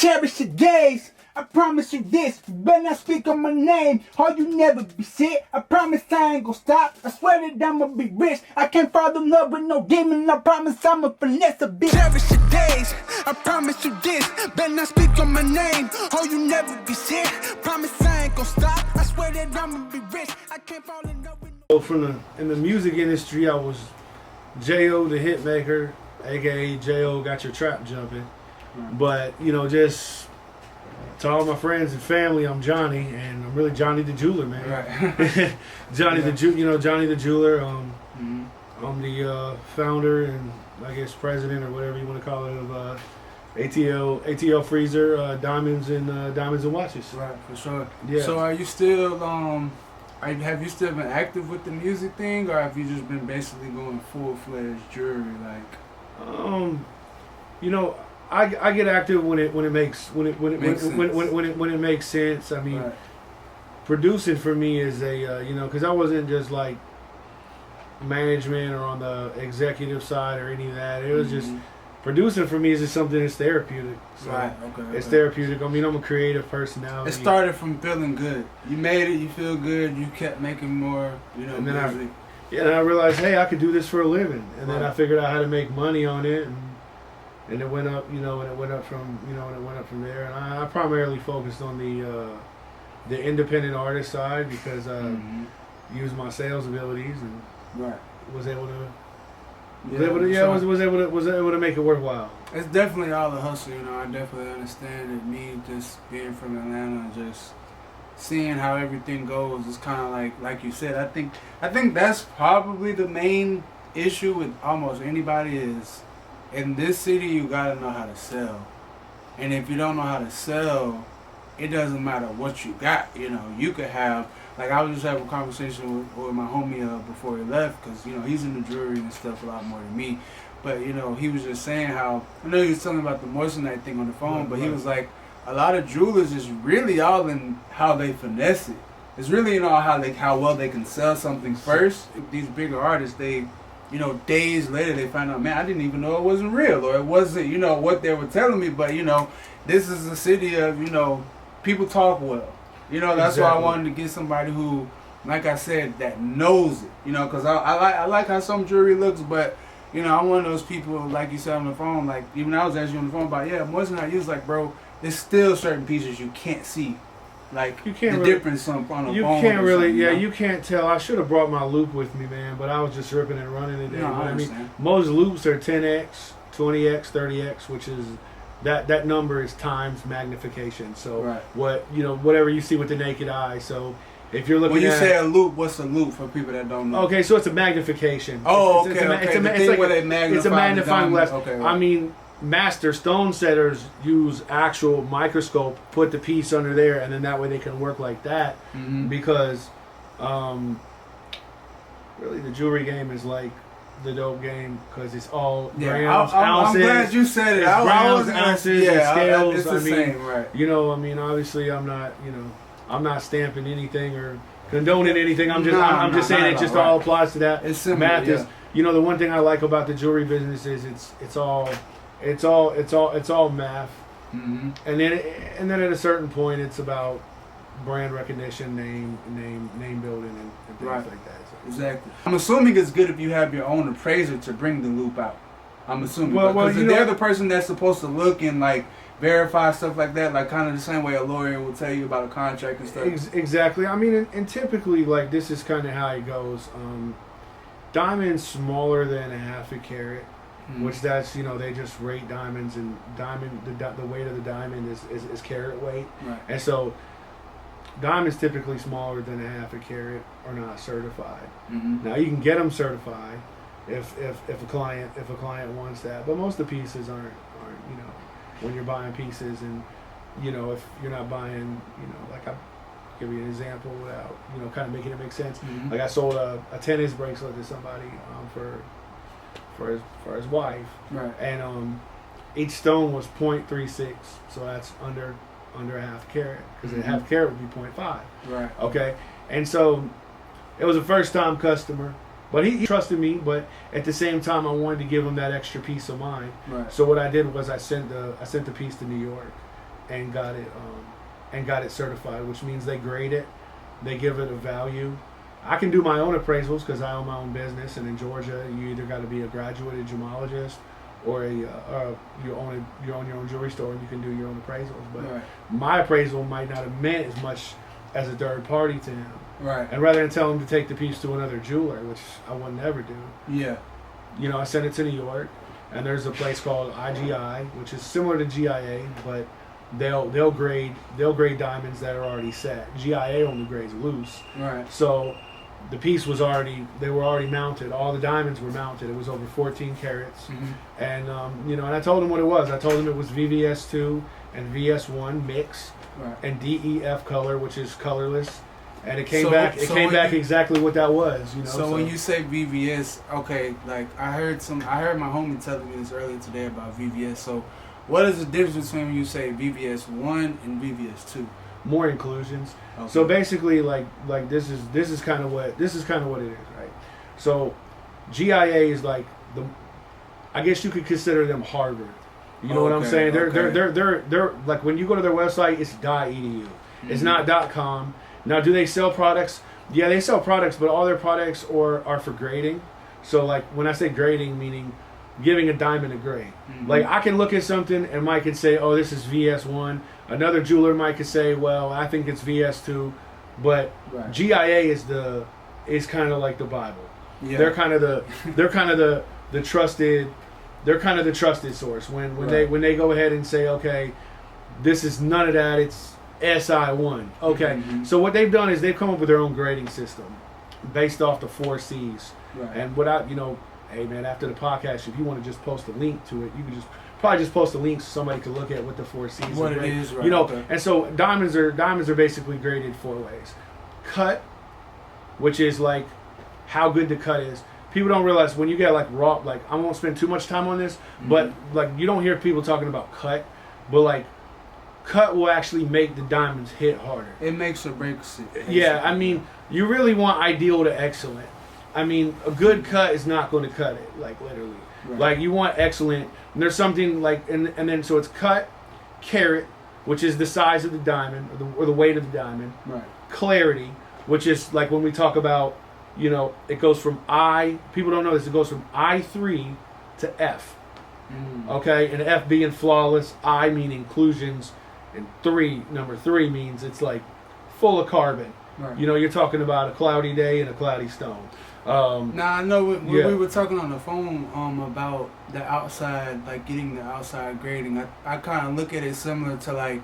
Cherish the days, I promise you this. You better not speak on my name, or you never be shit. I promise I ain't gon' stop. I swear that I'ma be rich. I can't fall in love with no demon. I promise I'ma finesse a bitch. Cherish the days, I promise you this. Better not speak on my name, or you never be shit. Promise I ain't gon' stop. I swear that I'ma be rich. I can't fall in love with no. In the music industry, I was JO The Hitmaker, aka JO Got Your Trap Jumping. But, you know, just to all my friends and family, I'm Johnny, and I'm really Johnny the Jeweler, man. Right. Johnny the Johnny the Jeweler. I'm the founder and I guess president or whatever you want to call it of ATL Freezer diamonds and watches. Right, for sure. Yeah. So are you still have you still been active with the music thing, or have you just been basically going full-fledged jewelry like? You know, I get active when it makes sense. I mean, right. Producing for me is a you know, because I wasn't just like management or on the executive side or any of that. It was just producing for me is just something that's therapeutic. So right. Okay. it's therapeutic. I mean, I'm a creative personality. It started from feeling good. You made it. You feel good. You kept making more. You know, and then music. and I realized, hey, I could do this for a living. And then Right. I figured out how to make money on it. And it went up, you know, and it went up from there. And I primarily focused on the independent artist side because I used my sales abilities and was able to make it worthwhile. It's definitely all the hustle, you know. I definitely understand it. Me just being from Atlanta, just seeing how everything goes is kind of like you said. I think that's probably the main issue with almost anybody is. In this city, you gotta know how to sell, and if you don't know how to sell, it doesn't matter what you got. You know, you could have, like, I was just having a conversation with my homie before he left, because you know he's in the jewelry and stuff a lot more than me. But you know, he was just saying how, I know he was telling about the Moissanite thing on the phone, but he was like, a lot of jewelers is really all in how they finesse it. It's really in all how well they can sell something first. These bigger artists, they, you know, days later they find out, man, I didn't even know it wasn't real, or it wasn't, you know, what they were telling me. But, you know, this is a city of, you know, people talk well. You know, that's why I wanted to get somebody who, like I said, that knows it. You know, because I like how some jewelry looks, but, you know, I'm one of those people, like you said on the phone, like, even I was asking you on the phone about, yeah, Moissanite, you was like, bro, there's still certain pieces you can't see. Like, you can't the difference on a phone. You can't really, yeah, you can't tell. I should have brought my loop with me, man, but I was just ripping and running today. No, I mean, most loops are 10x, 20x, 30x, which is that number is times magnification. So what, you know, whatever you see with the naked eye. So if you're looking when you at, say a loop, what's a loop for people that don't know? Okay, so it's a magnification. Oh, it's a magnifying glass. Okay, right. I mean, master stone setters use actual microscope, put the piece under there, and then that way they can work like that. Because really the jewelry game is like the dope game because it's all grams, ounces. I'm glad you said it. Grams, ounces, and scales. It's the same, right? You know, I mean, obviously, I'm not, you know, I'm not stamping anything or condoning anything. I'm just saying it just all applies to that. It's simple, math is, you know, the one thing I like about the jewelry business is it's all math, and then at a certain point it's about brand recognition, name building, and things like that. So. Exactly. I'm assuming it's good if you have your own appraiser to bring the loop out. I'm assuming because they're the person that's supposed to look and like verify stuff like that, like kind of the same way a lawyer will tell you about a contract and stuff. Exactly. I mean, and typically like this is kind of how it goes. Diamonds smaller than a half a carat. Which that's, you know, they just rate diamonds, and the weight of the diamond is carat weight, and so diamonds typically smaller than a half a carat are not certified. Now you can get them certified if a client wants that, but most of the pieces aren't, you know, when you're buying pieces, and you know, if you're not buying, you know, like I'll give you an example without, you know, kind of making it make sense. Like I sold a tennis bracelet to somebody for his wife, and each stone was 0.36, so that's under a half carat, because a half carat would be 0.5. Right. Okay, and so it was a first time customer, but he trusted me, but at the same time I wanted to give him that extra peace of mind. So what I did was I sent the piece to New York, and got it certified, which means they grade it, they give it a value. I can do my own appraisals because I own my own business, and in Georgia, you either got to be a graduated gemologist or you own your own jewelry store and you can do your own appraisals. But Right. my appraisal might not have meant as much as a third party to him. Right. And rather than tell him to take the piece to another jeweler, which I would never do, Yeah. I sent it to New York, and there's a place called IGI, which is similar to GIA, but they'll grade diamonds that are already set. GIA only grades loose. Right. So the piece were already mounted. All the diamonds were mounted. It was over 14 carats. Mm-hmm. And and I told him what it was. I told him it was VVS2 and VS1 mix, Right. and DEF color, which is colorless. And it came So- back. It so came when back you- exactly what that was. So when you say VVS, okay, like I heard my homie telling me this earlier today about VVS. So what is the difference between when you say VVS1 and VVS2? more inclusions. Okay. So basically, like this is kind of what it is, right? So GIA is like I guess you could consider them Harvard. You know what I'm Okay, saying? okay. They're like, when you go to their website, it's .edu. It's not .com. Now, do they sell products? Yeah, they sell products, but all their products are for grading. So like when I say grading, meaning giving a diamond a grade. Like I can look at something and Mike can say, oh, this is VS1. Another jeweler might could say, well, I think it's VS2. But Right. GIA is kind of like the Bible. Yeah. They're kind of the trusted. They're kind of the trusted source when Right. they go ahead and say, okay, this is none of that. It's SI1. Okay. Mhm. So what they've done is they've come up with their own grading system based off the 4 C's. Right. And without, hey man, after the podcast, if you want to just post a link to it, you can probably just post a link so somebody can look at what the 4 C's What are. it graded. is, right, okay. And so diamonds are basically graded 4 ways. Cut, which is like how good the cut is. People don't realize when you get like raw, like I won't spend too much time on this, but like you don't hear people talking about cut, but like cut will actually make the diamonds hit harder. It makes or breaks it. Yeah, I mean, you really want ideal to excellent. I mean, a good cut is not going to cut it, like literally. Right. Like you want excellent, and there's something like, and then so it's cut, carat, which is the size of the diamond or the weight of the diamond. Right. Clarity, which is like when we talk about, it goes from people don't know this, it goes from I3 to F. Okay, and F being flawless, I mean inclusions, and number 3 means it's like full of carbon. Right. You're talking about a cloudy day and a cloudy stone. Now I know when yeah. we were talking on the phone about the outside, like getting the outside grading. I kind of look at it similar to like,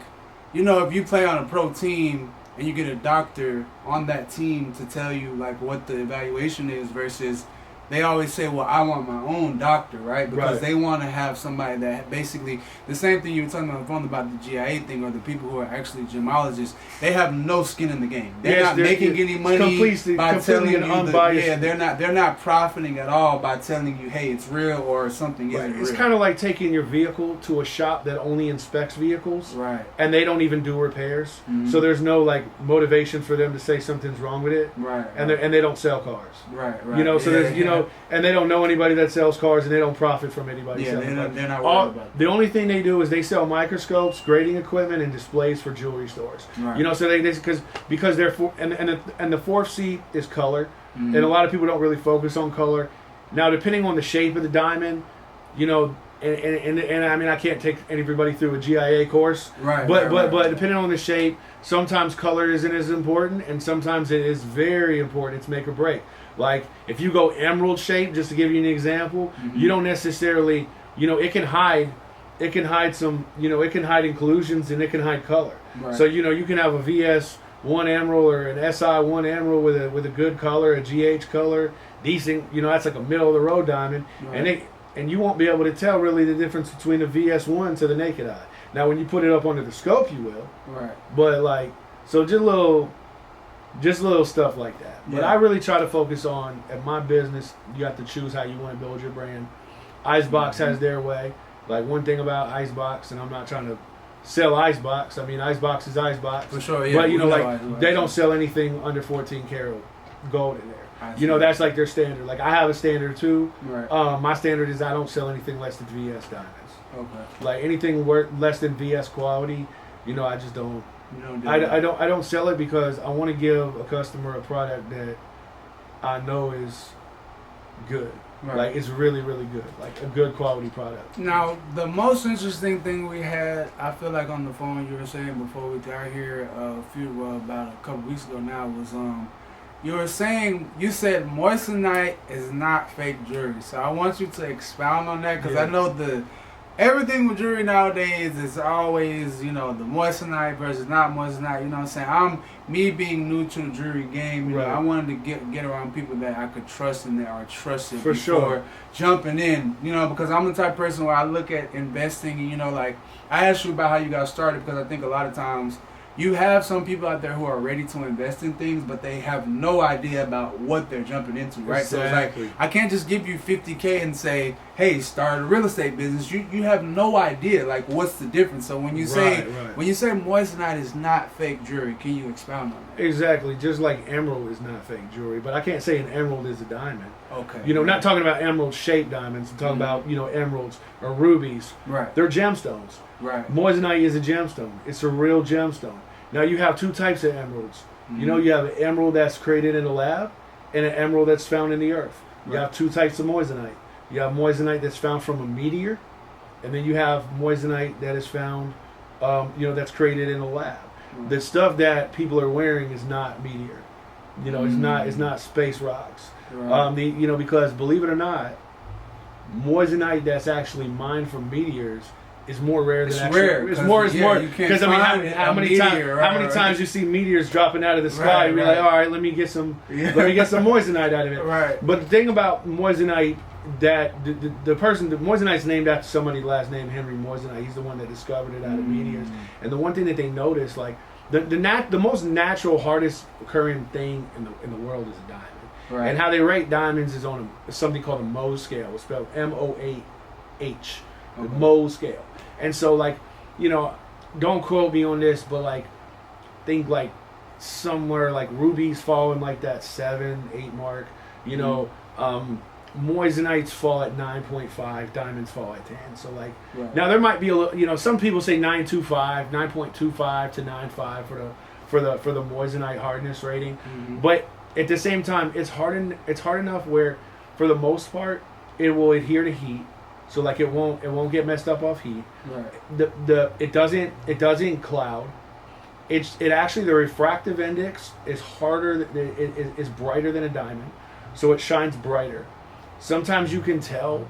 if you play on a pro team and you get a doctor on that team to tell you like what the evaluation is versus. They always say, well, I want my own doctor, right? Because Right. they want to have somebody that basically, the same thing you were talking on the phone about the GIA thing, or the people who are actually gemologists, they have no skin in the game. They're Yes, not they're making any money by telling you, and unbiased. they're not profiting at all by telling you, hey, it's real or something isn't real. It's kind of like taking your vehicle to a shop that only inspects vehicles. Right. And they don't even do repairs. Mhm. So there's no like motivation for them to say something's wrong with it. Right. And they don't sell cars. Right. So there's and they don't know anybody that sells cars, and they don't profit from anybody selling cars. they're not worried about it. The only thing they do is they sell microscopes, grading equipment, and displays for jewelry stores. Right. So they because they're and the 4th C is color, Mhm. and a lot of people don't really focus on color. Now, depending on the shape of the diamond, and I mean I can't take everybody through a GIA course, Right. but right. depending on the shape, sometimes color isn't as important, and sometimes it is very important. It's make or break. Like if you go emerald shape, just to give you an example, you don't necessarily, it can hide some, it can hide inclusions and it can hide color. Right. So you can have a VS1 emerald or an SI1 emerald with a good color, a GH color, decent. That's like a middle of the road diamond, Right. and you won't be able to tell really the difference between a VS1 to the naked eye. Now, when you put it up under the scope, you will. Right. But like, so just little stuff like that. But Yeah. I really try to focus on, at my business, you have to choose how you want to build your brand. Icebox has their way. Like one thing about Icebox, and I'm not trying to sell Icebox. I mean, Icebox is Icebox. For sure, yeah. But we know like Icebox. they don't sell anything under 14 karat gold in there. I see. That's like their standard. Like I have a standard too. Right. My standard is I don't sell anything less than VS diamonds. Okay. Like anything worth less than VS quality, You know, I just don't. You don't do I don't sell it because I want to give a customer a product that I know is good. Right. Like it's really, really good. Like a good quality product. Now, the most interesting thing we had, I feel like on the phone, you were saying before we got here about a couple weeks ago now, was you were saying, you said Moissanite is not fake jewelry. So I want you to expound on that, because I know everything with jewelry nowadays is always, you know, the Moissanite versus not Moissanite. You know what I'm saying? Me being new to the jewelry game, you know, I wanted to get around people that I could trust and that are trusted before jumping in. You know, because I'm the type of person where I look at investing, and, you know, like, I asked you about how you got started, because I think a lot of times you have some people out there who are ready to invest in things, but they have no idea about what they're jumping into, right? Exactly. So it's like, I can't just give you $50K and say, hey, start a real estate business. You have no idea, like, what's the difference. So when you say Moissanite is not fake jewelry, can you expound on that? Exactly. Just like emerald is not fake jewelry, but I can't say an emerald is a diamond. Okay. You know, not talking about emerald shaped diamonds. I'm talking about, you know, emeralds or rubies. Right. They're gemstones. Right. Moissanite is a gemstone. It's a real gemstone. Now you have two types of emeralds. You know, you have an emerald that's created in a lab and an emerald that's found in the earth. You have two types of moissanite. You have moissanite that's found from a meteor, and then you have moissanite that is found, you know, that's created in a lab. The stuff that people are wearing is not meteor. You know, it's not space rocks. You know, because believe it or not, moissanite that's actually mined from meteors is more rare than it's more because I mean how many times you see meteors dropping out of the sky and you're like, all right, let me get some moissanite out of it. Right. But the thing about moissanite, that the moissanite's named after somebody last name Henry Moissanite. He's the one that discovered it out of meteors. And the one thing that they noticed, like the most natural, hardest occurring thing in the world is a diamond. Right. And how they rate diamonds is on something called a Mohs scale. It's spelled M-O-A-H. The Mohs scale. And so, like, you know, don't quote me on this, but, like, think, like, somewhere, like, rubies fall in, like, that 7-8 mark. You know, moissanites fall at 9.5, diamonds fall at 10. So, like, now there might be a little, you know, some people say 9.25 to 9.5 for the moissanite hardness rating. But at the same time, it's hard enough where, for the most part, it will adhere to heat. So like it won't get messed up off heat. Right. It doesn't cloud. It actually, the refractive index is harder. It is brighter than a diamond, so it shines brighter. Sometimes you can tell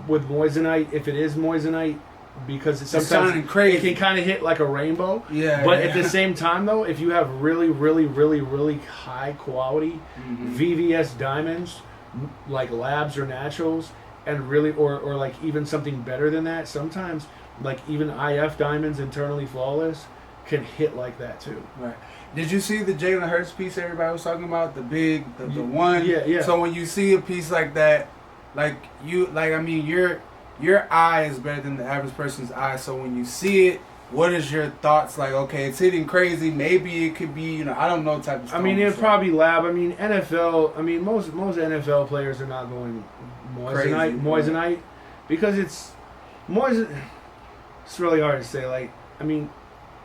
with moissanite if it is moissanite because sometimes it can kind of hit like a rainbow. Yeah. But at the same time though, if you have really, really, really, really high quality VVS diamonds like labs or naturals, and really, or like even something better than that, sometimes like even IF diamonds, internally flawless, can hit like that too. Right. Did you see the Jalen Hurts piece everybody was talking about? The one? Yeah. So when you see a piece like that, I mean, your eye is better than the average person's eye. So when you see it, what is your thoughts? Like, okay, it's hitting crazy. Maybe it could be, you know, I don't know type of stuff. I mean, it'd probably lab. I mean, NFL. I mean, most NFL players are not going moissanite because it's really hard to say. Like, I mean,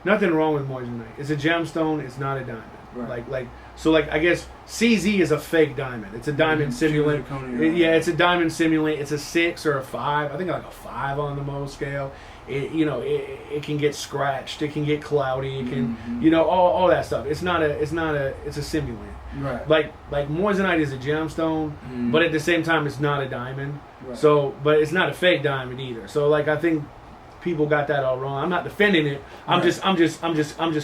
nothing wrong with moissanite. It's a gemstone. It's not a diamond. Right. So I guess CZ is a fake diamond. It's a diamond simulant. It's a diamond simulant. It's a 6 or a 5. I think like a 5 on the Mohs scale. It can get scratched. It can get cloudy. It can, you know, all that stuff. It's a simulant. Right. Like moissanite is a gemstone, but at the same time, it's not a diamond. Right. So, but it's not a fake diamond either. So, like, I think people got that all wrong. I'm not defending it. I'm just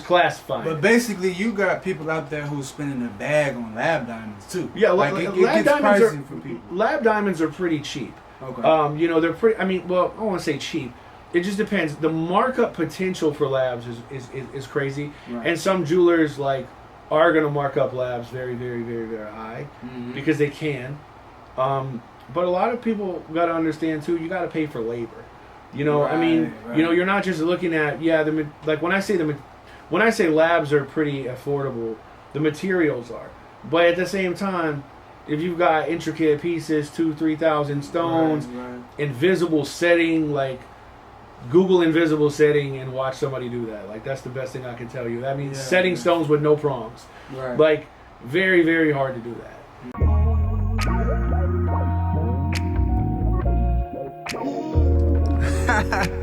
classifying. But basically, you got people out there who's spending a bag on lab diamonds too. Yeah, like it gets pricey for people. Lab diamonds are pretty cheap. Okay. You know, they're pretty. I mean, well, I don't want to say cheap. It just depends. The markup potential for labs is crazy, and some jewelers like are going to mark up labs very, very, very, very high because they can. But a lot of people got to understand too. You got to pay for labor. You know, I mean, you know, you're not just looking at like when I say labs are pretty affordable, the materials are. But at the same time, if you've got intricate pieces, 2,000-3,000 stones, invisible setting, like Google invisible setting and watch somebody do that. Like, that's the best thing I can tell you. That means setting stones with no prongs. Right. Like, very, very hard to do that.